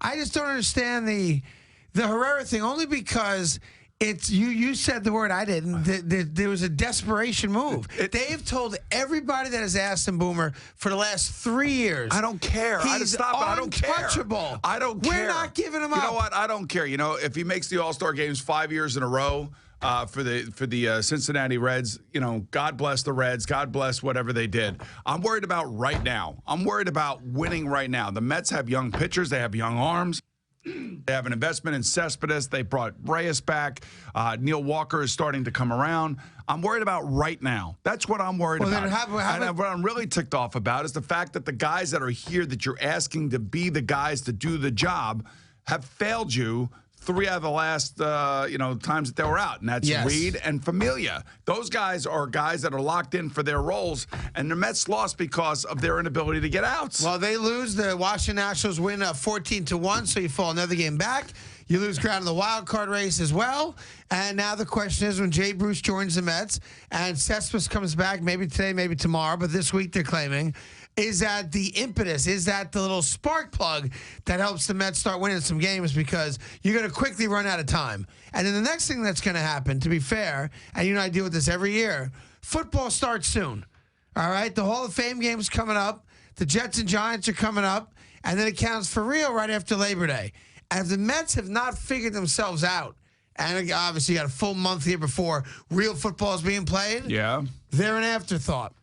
I just don't understand the Herrera thing, only because it's you said the word, I didn't. There was a desperation move. They've told everybody that has asked him, Boomer, for the last 3 years. I don't care. He's untouchable. I don't care. We're not giving him up. You know what? I don't care. You know, if he makes the All-Star games 5 years in a row for the Cincinnati Reds, you know, God bless the Reds. God bless whatever they did. I'm worried about right now. I'm worried about winning right now. The Mets have young pitchers. They have young arms. They have an investment in Cespedes. They brought Reyes back. Neil Walker is starting to come around. I'm worried about right now. That's what I'm worried about. And what I'm really ticked off about is the fact that the guys that are here that you're asking to be the guys to do the job have failed you 3 out of the last, times that they were out, and that's Reed and Familia. Those guys are guys that are locked in for their roles, and the Mets lost because of their inability to get out. Well, they lose. The Washington Nationals win 14-1, so you fall another game back. You lose ground in the wild card race as well. And now the question is, when Jay Bruce joins the Mets and Cespedes comes back, maybe today, maybe tomorrow, but this week they're claiming, is that the impetus? Is that the little spark plug that helps the Mets start winning some games? Because you're going to quickly run out of time. And then the next thing that's going to happen, to be fair, and you and I deal with this every year, football starts soon. All right? The Hall of Fame game's coming up. The Jets and Giants are coming up. And then it counts for real right after Labor Day. And if the Mets have not figured themselves out, and obviously you got a full month here before real football is being played, they're an afterthought.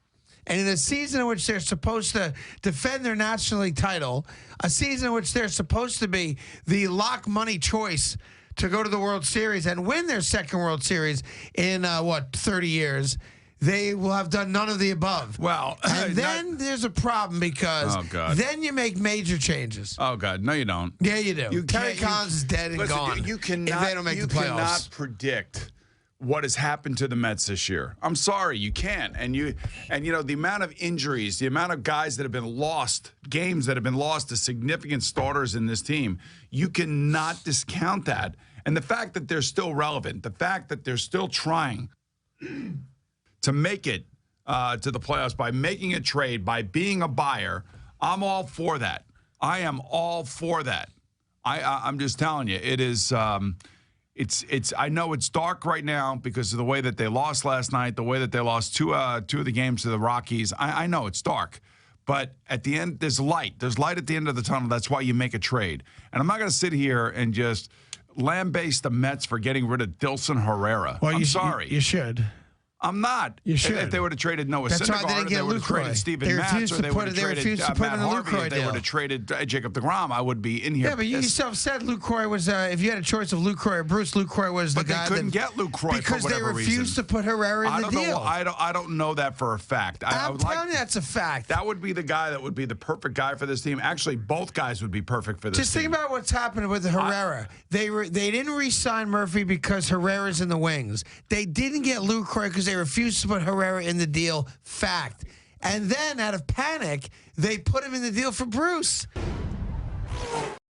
And in a season in which they're supposed to defend their National League title, a season in which they're supposed to be the lock money choice to go to the World Series and win their second World Series in, 30 years, they will have done none of the above. Well, and then there's a problem because then you make major changes. Oh, God. No, you don't. Yeah, you do. Terry Collins is dead and gone. You cannot, if they don't make the playoffs. Cannot predict what has happened to the Mets this year. I'm sorry, you can't. And you know, the amount of injuries, the amount of guys that have been lost, games that have been lost to significant starters in this team, you cannot discount that. And the fact that they're still relevant, the fact that they're still trying to make it to the playoffs by making a trade, by being a buyer, I'm all for that. I am all for that. I'm just telling you, it is. It's. I know it's dark right now because of the way that they lost last night, the way that they lost two of the games to the Rockies. I know it's dark, but at the end, there's light. There's light at the end of the tunnel. That's why you make a trade. And I'm not going to sit here and just lambaste the Mets for getting rid of Dilson Herrera. Well, I'm sorry. You should. I'm not. You should. If they would have traded Noah That's Syndergaard, why they didn't get would have traded Steven Matz, or they would have traded Matt Harvey, if they would have traded Jacob deGrom, I would be in here. Yeah, but you yourself said Lucroy was, if you had a choice of Lucroy or Bruce, Lucroy was the guy. But they couldn't get Lucroy because for whatever they refused to put Herrera in the deal. I don't know that for a fact. I'm telling you that's a fact. That would be the guy that would be the perfect guy for this team. Actually, both guys would be perfect for this team. Just think about what's happening with Herrera. They didn't re-sign Murphy because Herrera's in the wings. They didn't get Lucroy because they refused to put Herrera in the deal. Fact. And then, out of panic, they put him in the deal for Bruce.